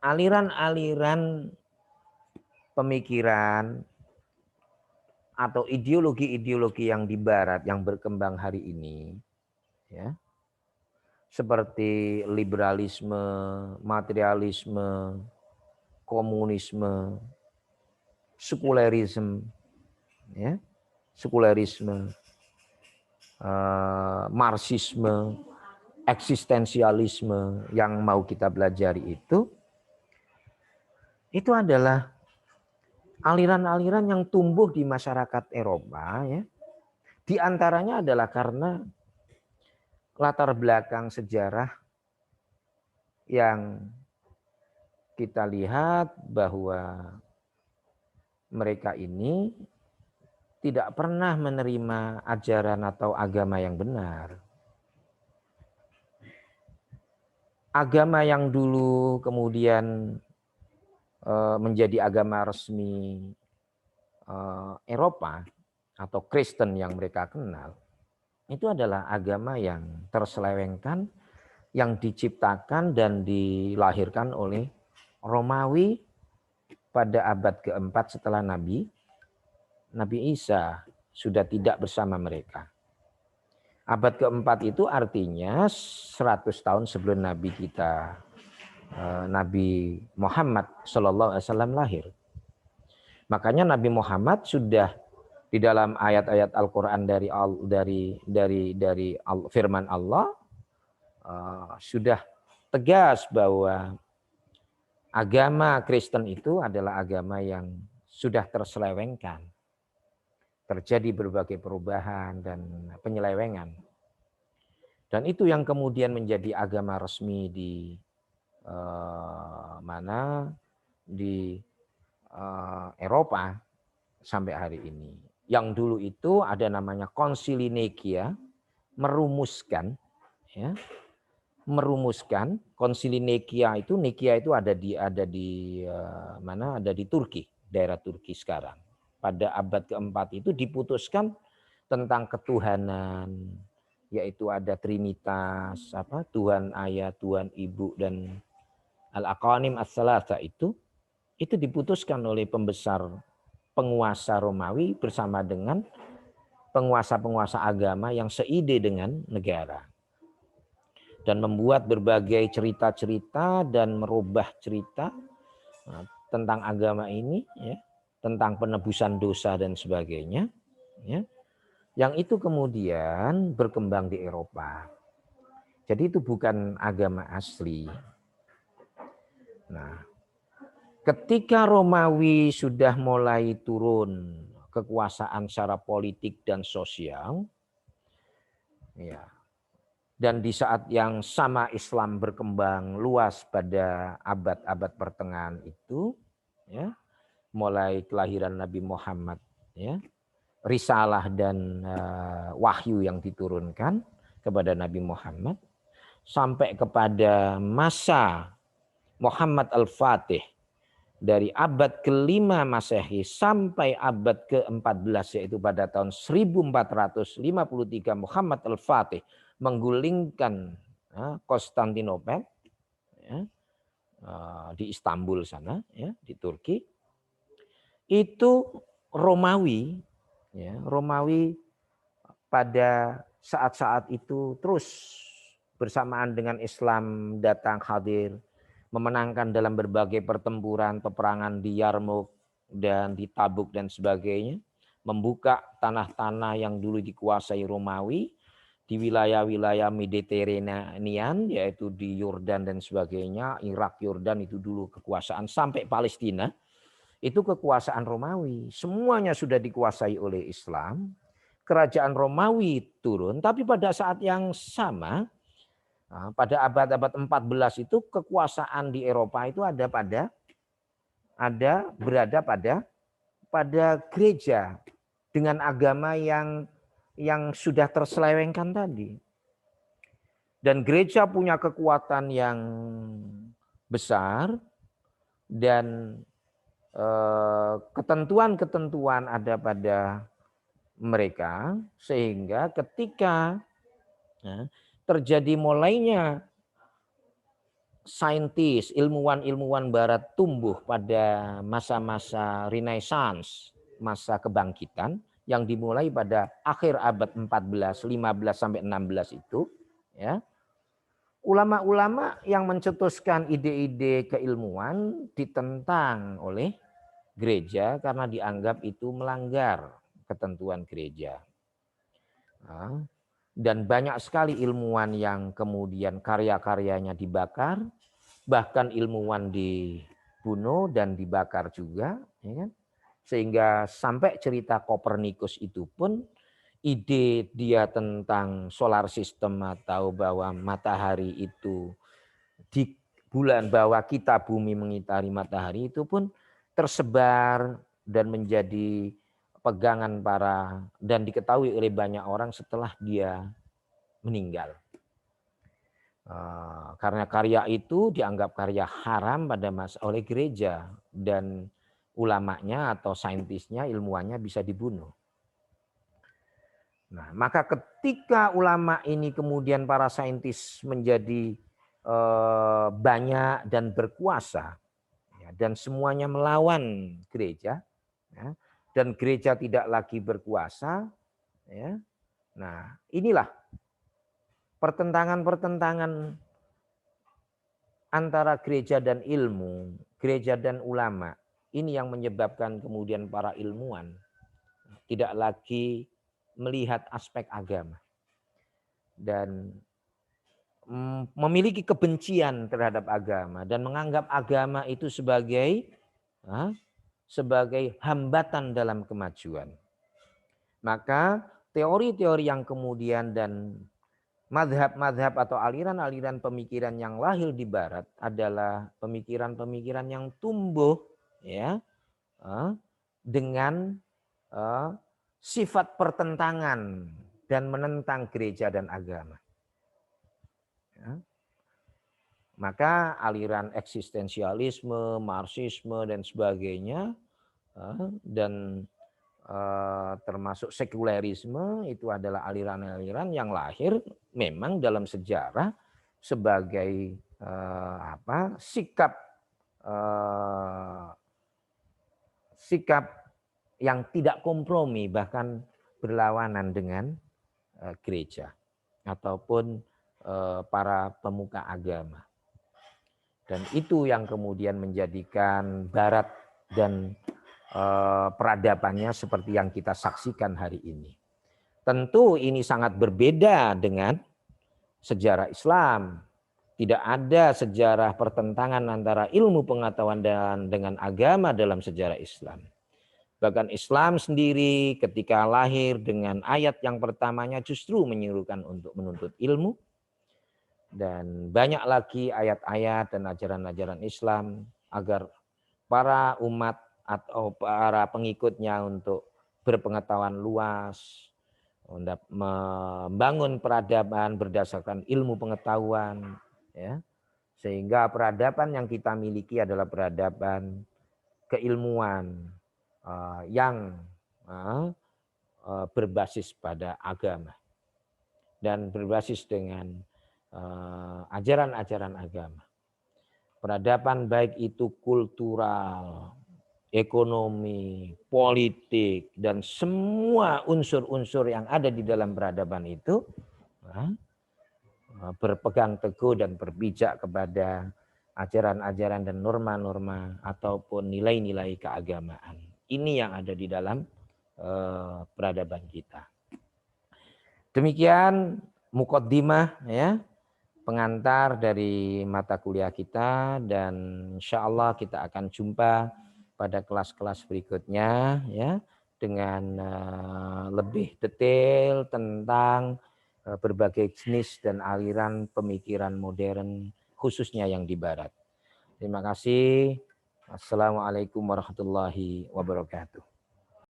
aliran-aliran pemikiran atau ideologi-ideologi yang di barat yang berkembang hari ini, ya, seperti liberalisme, materialisme, komunisme, sekulerisme, ya, sekulerisme, marxisme, eksistensialisme yang mau kita pelajari itu adalah aliran-aliran yang tumbuh di masyarakat Eropa, ya. Di antaranya adalah karena latar belakang sejarah yang kita lihat bahwa mereka ini tidak pernah menerima ajaran atau agama yang benar. Agama yang dulu kemudian menjadi agama resmi Eropa atau Kristen yang mereka kenal, itu adalah agama yang terselewengkan, yang diciptakan dan dilahirkan oleh Romawi pada abad keempat setelah Nabi Isa sudah tidak bersama mereka. Abad keempat itu artinya 100 tahun sebelum Nabi kita, Nabi Muhammad SAW lahir. Makanya Nabi Muhammad sudah di dalam ayat-ayat Al-Quran dari firman Allah sudah tegas bahwa agama Kristen itu adalah agama yang sudah terselewengkan. Terjadi berbagai perubahan dan penyelewengan. Dan itu yang kemudian menjadi agama resmi di Eropa sampai hari ini. Yang dulu itu ada namanya Konsili Nikia, merumuskan, ya, Konsili Nikia itu ada di Turki, daerah Turki sekarang. Pada abad keempat itu diputuskan tentang ketuhanan, yaitu ada Trinitas, Tuhan Ayah, Tuhan Ibu, dan Al-Aqanim As-Salasa itu diputuskan oleh pembesar penguasa Romawi bersama dengan penguasa-penguasa agama yang seide dengan negara. Dan membuat berbagai cerita-cerita dan merubah cerita tentang agama ini, ya, tentang penebusan dosa dan sebagainya, ya, yang itu kemudian berkembang di Eropa. Jadi itu bukan agama asli. Nah, ketika Romawi sudah mulai turun kekuasaan secara politik dan sosial, ya, dan di saat yang sama Islam berkembang luas pada abad-abad pertengahan itu, ya, mulai kelahiran Nabi Muhammad, ya, risalah dan wahyu yang diturunkan kepada Nabi Muhammad, sampai kepada masa Muhammad Al-Fatih dari abad ke-5 Masehi sampai abad ke-14, yaitu pada tahun 1453 Muhammad Al-Fatih menggulingkan Konstantinopel, ya, di Istanbul sana, ya, di Turki. Itu Romawi, ya, Romawi pada saat-saat itu terus bersamaan dengan Islam datang hadir, memenangkan dalam berbagai pertempuran, peperangan di Yarmouk dan di Tabuk dan sebagainya, membuka tanah-tanah yang dulu dikuasai Romawi di wilayah-wilayah Mediterranean, yaitu di Yordan dan sebagainya, Irak, Yordan itu dulu kekuasaan, sampai Palestina itu kekuasaan Romawi. Semuanya sudah dikuasai oleh Islam. Kerajaan Romawi turun, tapi pada saat yang sama, pada abad-abad 14 itu kekuasaan di Eropa itu berada pada gereja dengan agama yang sudah terselewengkan tadi. Dan gereja punya kekuatan yang besar dan ketentuan-ketentuan ada pada mereka, sehingga ketika terjadi mulainya saintis, ilmuwan-ilmuwan barat tumbuh pada masa-masa Renaissance, masa kebangkitan yang dimulai pada akhir abad 14, 15 sampai 16 itu, ya. Ulama-ulama yang mencetuskan ide-ide keilmuan ditentang oleh gereja karena dianggap itu melanggar ketentuan gereja. Dan banyak sekali ilmuwan yang kemudian karya-karyanya dibakar, bahkan ilmuwan dibunuh dan dibakar juga, ya kan? Sehingga sampai cerita Kopernikus itu pun ide dia tentang solar system atau bahwa matahari itu di bulan, bahwa kita bumi mengitari matahari itu pun tersebar dan menjadi pegangan para dan diketahui oleh banyak orang setelah dia meninggal. Karena karya itu dianggap karya haram pada masa oleh gereja dan ulamanya atau saintisnya, ilmuwannya bisa dibunuh. Nah, maka ketika ulama ini kemudian para saintis menjadi banyak dan berkuasa, ya, dan semuanya melawan gereja, ya, dan gereja tidak lagi berkuasa, ya. Nah, inilah pertentangan-pertentangan antara gereja dan ilmu, gereja dan ulama. Ini yang menyebabkan kemudian para ilmuwan tidak lagi melihat aspek agama dan memiliki kebencian terhadap agama dan menganggap agama itu sebagai hambatan dalam kemajuan. Maka teori-teori yang kemudian dan madhab-madhab atau aliran-aliran pemikiran yang lahir di Barat adalah pemikiran-pemikiran yang tumbuh, ya, dengan sifat pertentangan dan menentang gereja dan agama. Ya. Maka aliran eksistensialisme, marxisme dan sebagainya, dan termasuk sekulerisme itu adalah aliran-aliran yang lahir memang dalam sejarah sebagai sikap yang tidak kompromi, bahkan berlawanan dengan gereja ataupun para pemuka agama. Dan itu yang kemudian menjadikan Barat dan peradabannya seperti yang kita saksikan hari ini. Tentu ini sangat berbeda dengan sejarah Islam. Tidak ada sejarah pertentangan antara ilmu pengetahuan dan dengan agama dalam sejarah Islam. Bahkan Islam sendiri ketika lahir dengan ayat yang pertamanya justru menyuruhkan untuk menuntut ilmu. Dan banyak lagi ayat-ayat dan ajaran-ajaran Islam agar para umat atau para pengikutnya untuk berpengetahuan luas, untuk membangun peradaban berdasarkan ilmu pengetahuan, ya, sehingga peradaban yang kita miliki adalah peradaban keilmuan yang berbasis pada agama dan berbasis dengan ajaran-ajaran agama. Peradaban baik itu kultural, ekonomi, politik, dan semua unsur-unsur yang ada di dalam peradaban itu berpegang teguh dan berpijak kepada ajaran-ajaran dan norma-norma ataupun nilai-nilai keagamaan. Ini yang ada di dalam peradaban kita. Demikian muqaddimah, ya, pengantar dari mata kuliah kita, dan insya Allah kita akan jumpa pada kelas-kelas berikutnya, ya, dengan lebih detail tentang berbagai jenis dan aliran pemikiran modern khususnya yang di Barat. Terima kasih. Assalamualaikum warahmatullahi wabarakatuh.